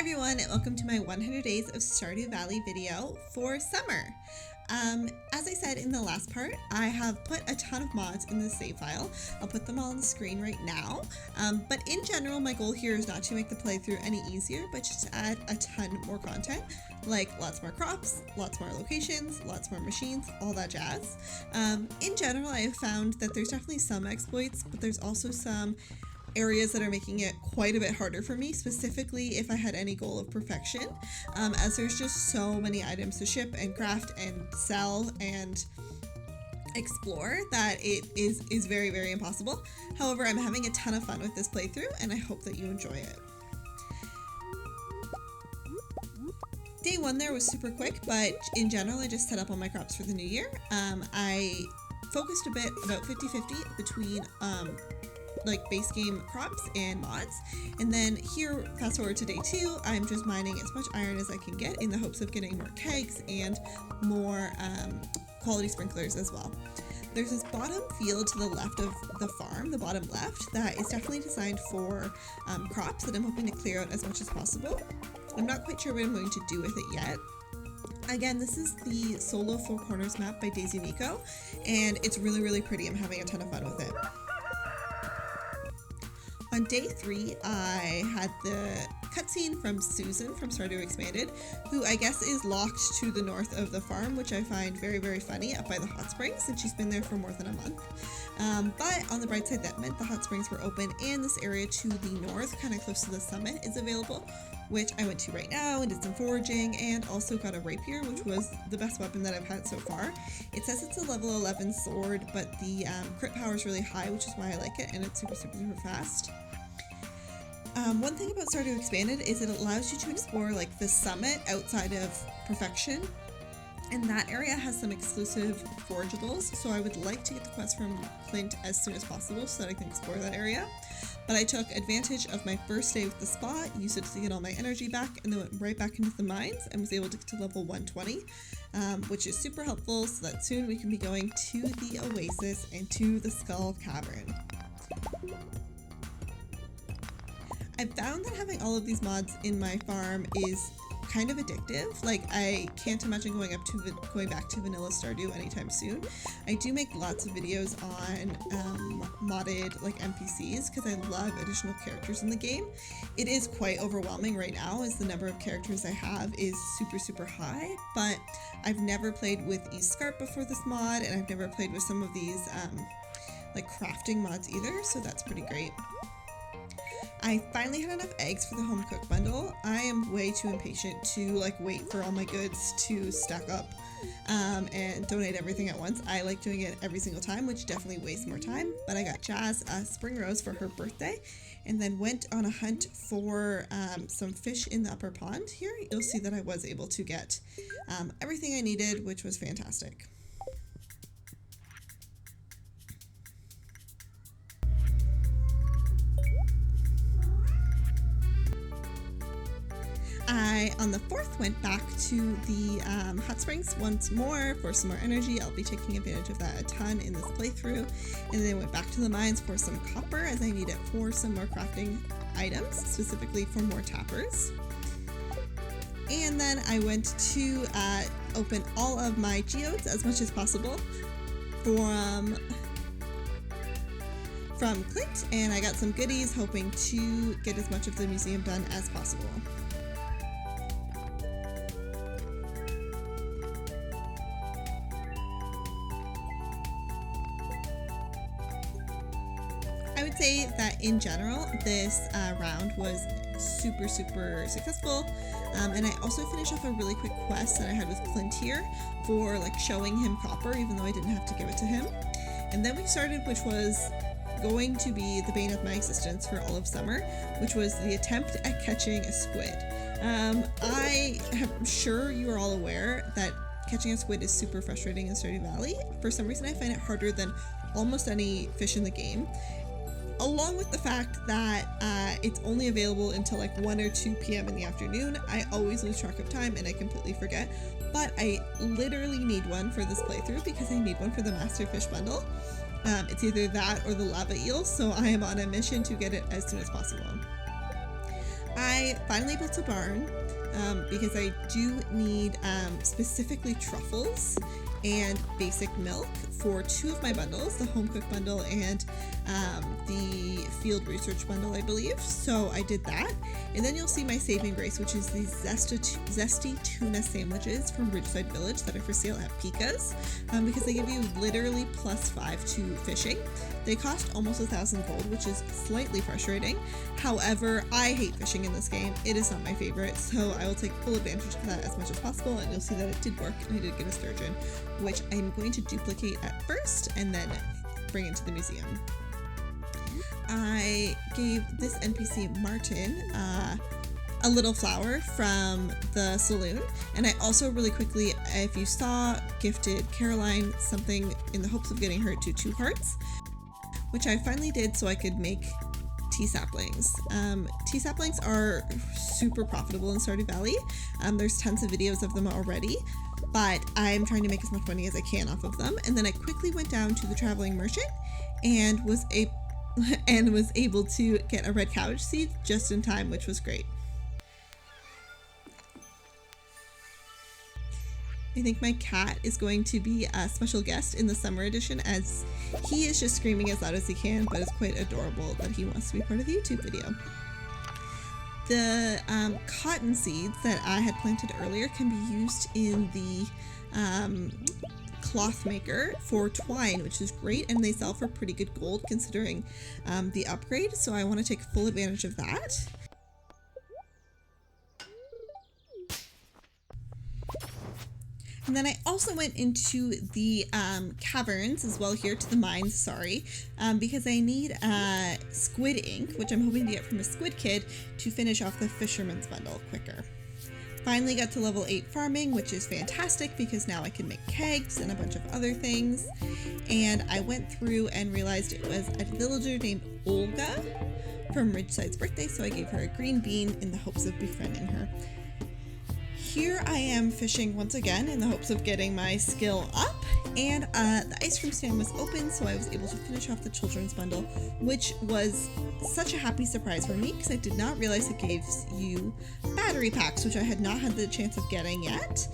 everyone, and welcome to my 100 Days of Stardew Valley video for summer. As I said in the last part, I have put a ton of mods in the save file. I'll put them all on the screen right now. But in general, my goal here is not to make the playthrough any easier, but just to add a ton more content, like lots more crops, lots more locations, lots more machines, all that jazz. In general, I have found that there's definitely some exploits, but there's also some areas that are making it quite a bit harder for me, specifically if I had any goal of perfection, as there's just so many items to ship and craft and sell and explore that it is very, very impossible. However, I'm having a ton of fun with this playthrough and I hope that you enjoy it. Day one there was super quick, but in general I just set up all my crops for the new year. I focused a bit about 50-50 between like base game crops and mods, and then here, fast forward to day two, I'm just mining as much iron as I can get in the hopes of getting more kegs and more quality sprinklers as well. There's this bottom field to the left of the farm, the bottom left, that is definitely designed for crops that I'm hoping to clear out as much as possible. I'm not quite sure what I'm going to do with it yet. Again, this is the Solo Four Corners map by Daisy Nico, and it's really, really pretty. I'm having a ton of fun with it. On day three, I had the cutscene from Susan from Stardew Expanded, who I guess is locked to the north of the farm, which I find very, very funny, up by the hot springs, and she's been there for more than a month. But on the bright side, that meant the hot springs were open, and this area to the north, kind of close to the summit, is available, which I went to right now and did some foraging, and also got a rapier, which was the best weapon that I've had so far. It says it's a level 11 sword, but the crit power is really high, which is why I like it, and it's super, super, super fast. One thing about Stardew Expanded is it allows you to explore like the summit outside of perfection, and that area has some exclusive forageables, so I would like to get the quest from Clint as soon as possible so that I can explore that area. But I took advantage of my first day with the spa, used it to get all my energy back, and then went right back into the mines and was able to get to level 120, which is super helpful so that soon we can be going to the Oasis and to the Skull Cavern. I found that having all of these mods in my farm is kind of addictive. Like, I can't imagine going back to vanilla Stardew anytime soon. I do make lots of videos on modded like NPCs because I love additional characters in the game. It is quite overwhelming right now as the number of characters I have is super, super high, but I've never played with Scarp before this mod, and I've never played with some of these like crafting mods either, so that's pretty great. I finally had enough eggs for the home cook bundle. I am way too impatient to like wait for all my goods to stack up and donate everything at once. I like doing it every single time, which definitely wastes more time. But I got Jazz a spring rose for her birthday, and then went on a hunt for some fish in the upper pond here. You'll see that I was able to get everything I needed, which was fantastic. I, on the 4th, went back to the hot springs once more for some more energy. I'll be taking advantage of that a ton in this playthrough. And then went back to the mines for some copper as I need it for some more crafting items, specifically for more tappers. And then I went to open all of my geodes as much as possible from Clint, and I got some goodies, hoping to get as much of the museum done as possible. I would say that in general, this round was super, super successful, and I also finished off a really quick quest that I had with Clint here for like showing him copper, even though I didn't have to give it to him. And then we started, which was going to be the bane of my existence for all of summer, which was the attempt at catching a squid. I am sure you are all aware that catching a squid is super frustrating in Stardew Valley. For some reason, I find it harder than almost any fish in the game, along with the fact that it's only available until like 1 or 2 p.m. in the afternoon. I always lose track of time and I completely forget, but I literally need one for this playthrough because I need one for the Master Fish bundle. It's either that or the lava eel, so I am on a mission to get it as soon as possible. I finally built a barn because I do need specifically truffles and basic milk for 2 of my bundles, the home cook bundle and the field research bundle, I believe. So I did that. And then you'll see my saving grace, which is these zesty tuna sandwiches from Ridgeside Village that are for sale at Pika's because they give you literally +5 to fishing. They cost almost 1,000 gold, which is slightly frustrating. However, I hate fishing in this game. It is not my favorite, so I will take full advantage of that as much as possible, and you'll see that it did work, and I did get a sturgeon, which I'm going to duplicate at first and then bring into the museum. I gave this NPC, Martin, a little flower from the saloon, and I also really quickly, if you saw, gifted Caroline something in the hopes of getting her to 2 hearts, which I finally did so I could make tea saplings. Tea saplings are super profitable in Stardew Valley. There's tons of videos of them already, but I'm trying to make as much money as I can off of them. And then I quickly went down to the traveling merchant and was able to get a red cabbage seed just in time, which was great. I think my cat is going to be a special guest in the summer edition, as he is just screaming as loud as he can, but it's quite adorable that he wants to be part of the YouTube video. The cotton seeds that I had planted earlier can be used in the cloth maker for twine, which is great, and they sell for pretty good gold considering the upgrade, so I want to take full advantage of that. And then I also went into the caverns as well here, to the mines, sorry, because I need squid ink, which I'm hoping to get from a squid kid to finish off the fisherman's bundle quicker. Finally got to level 8 farming, which is fantastic because now I can make kegs and a bunch of other things. And I went through and realized it was a villager named Olga from Ridgeside's birthday, so I gave her a green bean in the hopes of befriending her. Here I am fishing once again in the hopes of getting my skill up, and the ice cream stand was open, so I was able to finish off the children's bundle, which was such a happy surprise for me because I did not realize it gives you battery packs, which I had not had the chance of getting yet,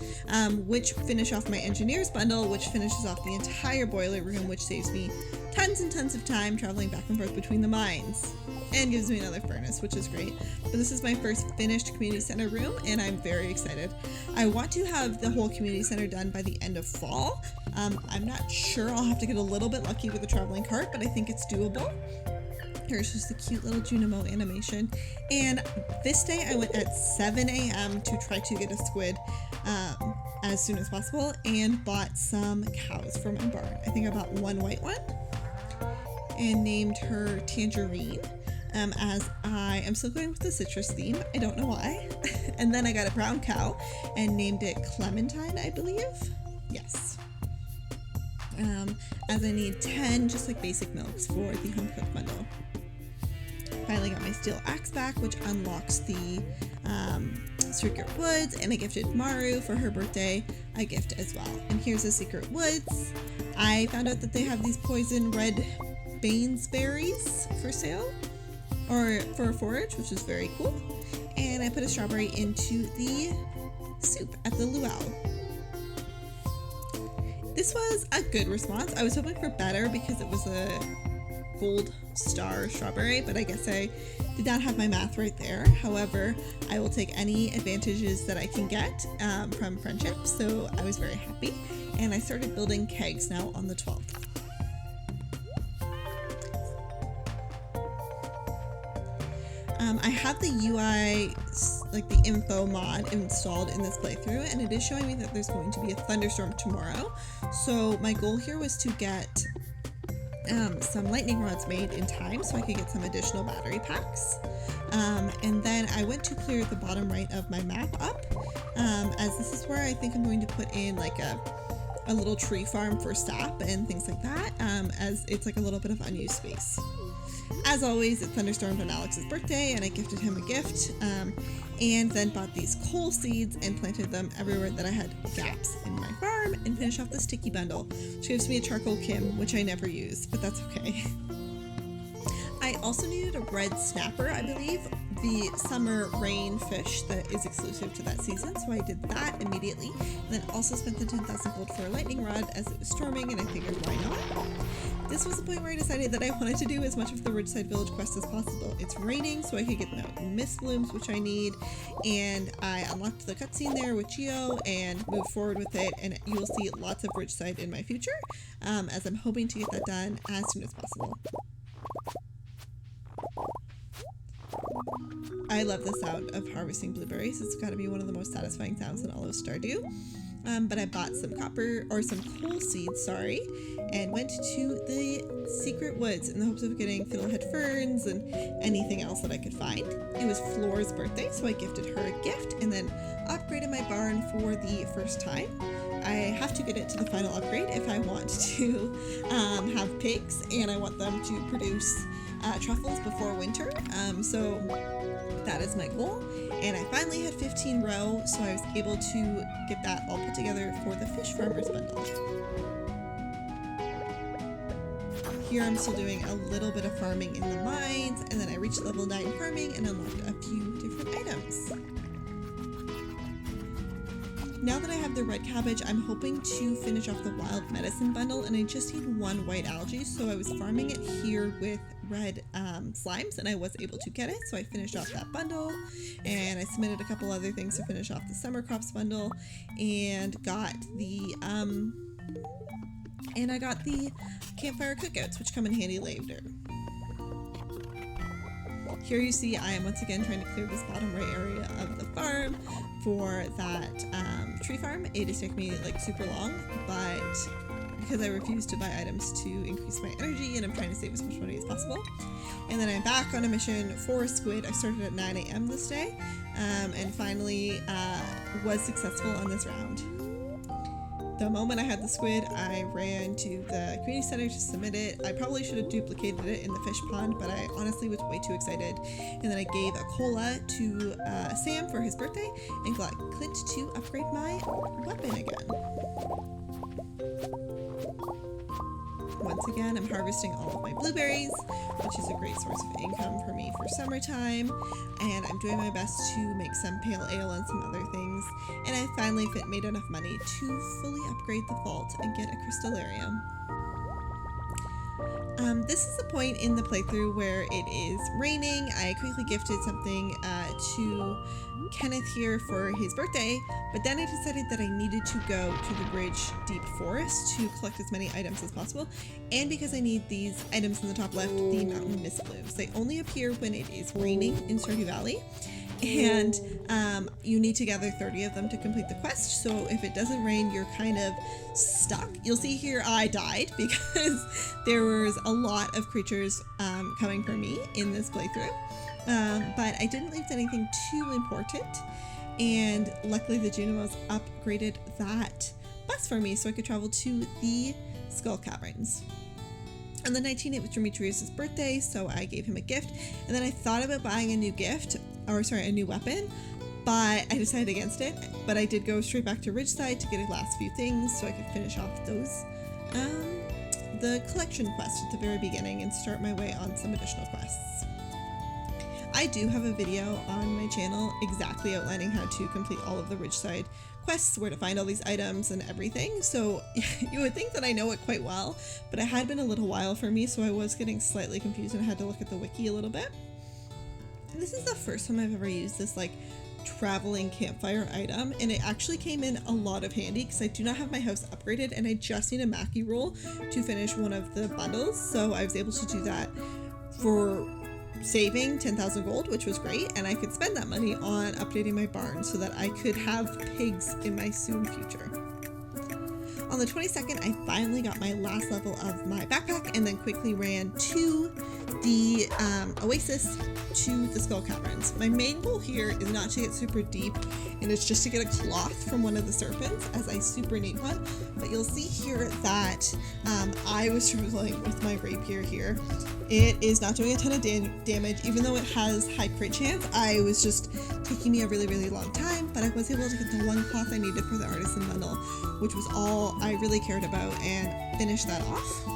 which finish off my engineer's bundle, which finishes off the entire boiler room, which saves me tons and tons of time traveling back and forth between the mines, and gives me another furnace, which is great. But this is my first finished community center room, and I'm very excited. I want to have the whole community center done by the end of fall. I'm not sure, I'll have to get a little bit lucky with the traveling cart, but I think it's doable. Here's just a cute little Junimo animation. And this day I went at 7 a.m. to try to get a squid as soon as possible, and bought some cows for my barn. I think I bought 1 white one and named her Tangerine. As I am still going with the citrus theme, I don't know why. And then I got a brown cow and named it Clementine, I believe. Yes. As I need 10 just like basic milks for the home cook bundle. Finally got my steel axe back, which unlocks the secret woods, and I gifted Maru for her birthday a gift as well. And here's the secret woods. I found out that they have these poison red Baines berries for sale, or for a forage, which is very cool. And I put a strawberry into the soup at the luau. This was a good response. I was hoping for better because it was a gold star strawberry, but I guess I did not have my math right there. However, I will take any advantages that I can get from friendship, so I was very happy. And I started building kegs now on the 12th. I have the UI, like the info mod installed in this playthrough, and it is showing me that there's going to be a thunderstorm tomorrow. So my goal here was to get some lightning rods made in time so I could get some additional battery packs. And then I went to clear the bottom right of my map up, as this is where I think I'm going to put in like a little tree farm for sap and things like that, as it's like a little bit of unused space. As always, it thunderstormed on Alex's birthday, and I gifted him a gift, and then bought these coal seeds and planted them everywhere that I had gaps in my farm, and finished off the sticky bundle, which gives me a charcoal Kim, which I never use, but that's okay. I also needed a red snapper, I believe, the summer rain fish that is exclusive to that season, so I did that immediately, and then also spent the 10,000 gold for a lightning rod as it was storming, and I figured why not. This was the point where I decided that I wanted to do as much of the Ridgeside Village quest as possible. It's raining, so I could get the mist blooms, which I need, and I unlocked the cutscene there with Geo and moved forward with it, and you will see lots of Ridgeside in my future, as I'm hoping to get that done as soon as possible. I love the sound of harvesting blueberries. It's got to be one of the most satisfying sounds in all of Stardew. But I bought some some coal seeds, sorry, and went to the secret woods in the hopes of getting fiddlehead ferns and anything else that I could find. It was Flora's birthday, so I gifted her a gift and then upgraded my barn for the first time. I have to get it to the final upgrade if I want to have pigs, and I want them to produce truffles before winter, so that is my goal. And I finally had 15 row, so I was able to get that all put together for the fish farmers bundle. Here I'm still doing a little bit of farming in the mines, and then I reached level 9 farming and unlocked a few different items. Now that I have the red cabbage, I'm hoping to finish off the wild medicine bundle, and I just need one white algae, so I was farming it here with red slimes, and I was able to get it, so I finished off that bundle, and I submitted a couple other things to finish off the summer crops bundle, and got the campfire cookouts, which come in handy later. Here you see I am once again trying to clear this bottom right area of the farm for that tree farm. It is taking me like super long, but because I refuse to buy items to increase my energy, and I'm trying to save as much money as possible. And then I'm back on a mission for squid. I started at 9 a.m. this day, and finally was successful on this round. The moment I had the squid, I ran to the community center to submit it. I probably should have duplicated it in the fish pond, but I honestly was way too excited. And then I gave a cola to Sam for his birthday and got Clint to upgrade my weapon again. Once again, I'm harvesting all of my blueberries, which is a great source of income for me for summertime, and I'm doing my best to make some pale ale and some other things, and I finally made enough money to fully upgrade the vault and get a crystallarium. This is the point in the playthrough where it is raining. I quickly gifted something to Kenneth here for his birthday, but then I decided that I needed to go to the Bridge Deep Forest to collect as many items as possible, and because I need these items in the top left, the mountain mist blooms. They only appear when it is raining in Stardew Valley, and you need to gather 30 of them to complete the quest, so if it doesn't rain, you're kind of stuck. You'll see here I died because there was a lot of creatures coming for me in this playthrough. But I didn't leave anything too important, and luckily the Junimos upgraded that bus for me so I could travel to the Skull Caverns. On the 19th, it was Demetrius' birthday, so I gave him a gift, and then I thought about buying a new weapon, but I decided against it. But I did go straight back to Ridgeside to get the last few things so I could finish off those, the collection quest at the very beginning and start my way on some additional quests. I do have a video on my channel exactly outlining how to complete all of the Ridgeside quests, where to find all these items and everything, so you would think that I know it quite well, but it had been a little while for me, so I was getting slightly confused and I had to look at the wiki a little bit. And this is the first time I've ever used this like traveling campfire item, and it actually came in a lot of handy because I do not have my house upgraded and I just need a Mackie roll to finish one of the bundles, so I was able to do that for saving 10,000 gold, which was great, and I could spend that money on updating my barn so that I could have pigs in my soon future. On the 22nd, I finally got my last level of my backpack and then quickly ran to the oasis to the Skull Caverns. My main goal here is not to get super deep, and it's just to get a cloth from one of the serpents, as I super need one. But you'll see here that I was struggling with my rapier here. It is not doing a ton of damage, even though it has high crit chance. I was just taking me a really, really long time, but I was able to get the one cloth I needed for the artisan bundle, which was all I really cared about, and finish that off.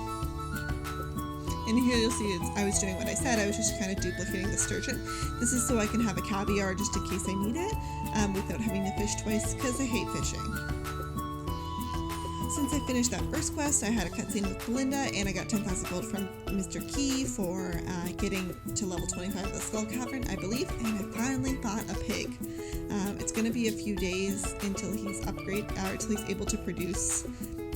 And And here you'll see I was doing what I said. I was just kind of duplicating the sturgeon. This is so I can have a caviar just in case I need it without having to fish twice because I hate fishing. Since I finished that first quest, I had a cutscene with Belinda, and I got 10,000 gold from Mr. Key for getting to level 25 of the Skull Cavern, I believe, and I finally bought a pig. It's going to be a few days until he's until he's able to produce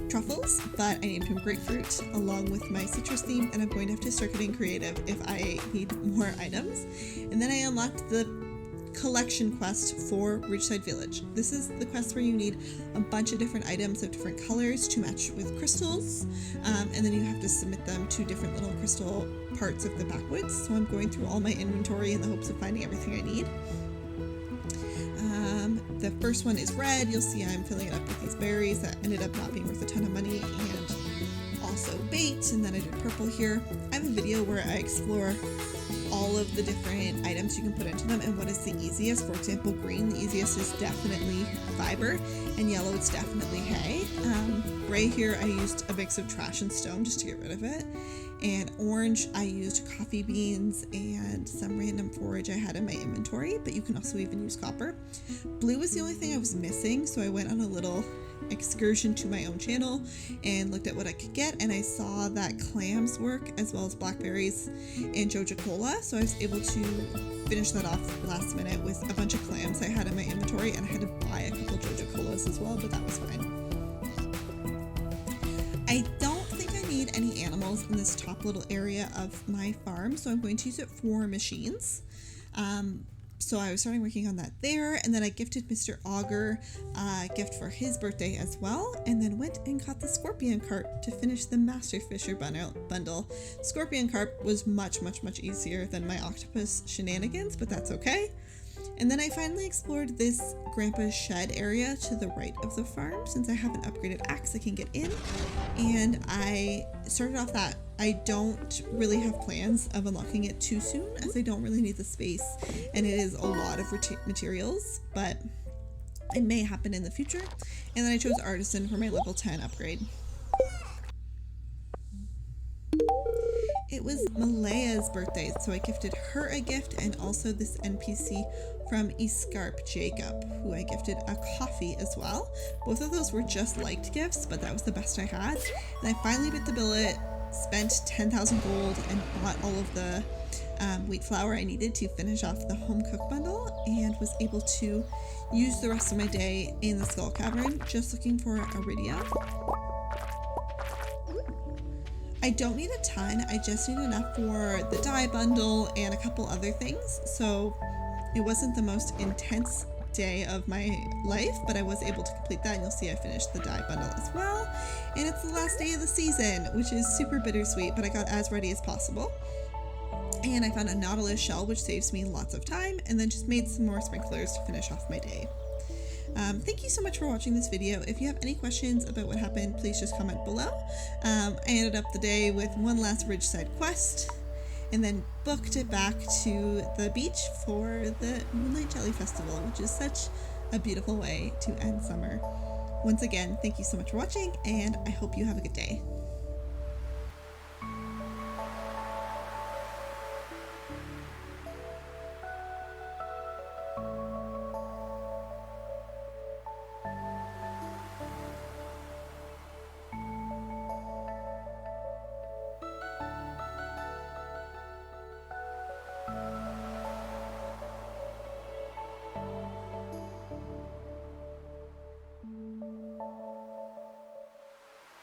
truffles, but I named him Grapefruit along with my citrus theme, and I'm going to have to start getting creative if I need more items. And then I unlocked the collection quest for Ridgeside Village. This is the quest where you need a bunch of different items of different colors to match with crystals, and then you have to submit them to different little crystal parts of the backwoods. So I'm going through all my inventory in the hopes of finding everything I need. The first one is red. You'll see I'm filling it up with these berries that ended up not being worth a ton of money, and also bait, and then I did purple here. I have a video where I explore all of the different items you can put into them and what is the easiest. For example, green, the easiest is definitely fiber, and yellow, it's definitely hay. Gray here, I used a mix of trash and stone just to get rid of it. And orange, I used coffee beans and some random forage I had in my inventory, but you can also even use copper. Blue was the only thing I was missing, so I went on a little excursion to my own channel and looked at what I could get, and I saw that clams work as well as blackberries and Joja Cola, so I was able to finish that off last minute with a bunch of clams I had in my inventory, and I had to buy a couple Joja Colas as well, but that was fine. I don't think I need any animals in this top little area of my farm, so I'm going to use it for machines. So I was starting working on that there, and then I gifted Mr. Augur a gift for his birthday as well, and then went and caught the Scorpion Carp to finish the Master Fisher bundle. Scorpion Carp was much easier than my octopus shenanigans, but that's okay. And then I finally explored this Grandpa's shed area to the right of the farm, since I have an upgraded axe I can get in, and I started off that. I don't really have plans of unlocking it too soon, as I don't really need the space, and it is a lot of materials, but it may happen in the future. And then I chose Artisan for my level 10 upgrade. It was Malaya's birthday, so I gifted her a gift, and also this NPC from Scarp, Jacob, who I gifted a coffee as well. Both of those were just liked gifts, but that was the best I had. And I finally bit the billet, spent 10,000 gold, and bought all of the wheat flour I needed to finish off the home cook bundle, and was able to use the rest of my day in the Skull Cavern just looking for iridium. I don't need a ton, I just need enough for the dye bundle and a couple other things, so it wasn't the most intense day of my life, but I was able to complete that, and you'll see I finished the dye bundle as well. And it's the last day of the season, which is super bittersweet, but I got as ready as possible. And I found a nautilus shell, which saves me lots of time, and then just made some more sprinklers to finish off my day. Thank you so much for watching this video. If you have any questions about what happened, please just comment below. I ended up the day with one last Ridgeside quest, and then booked it back to the beach for the Moonlight Jelly Festival, which is such a beautiful way to end summer. Once again, thank you so much for watching, and I hope you have a good day.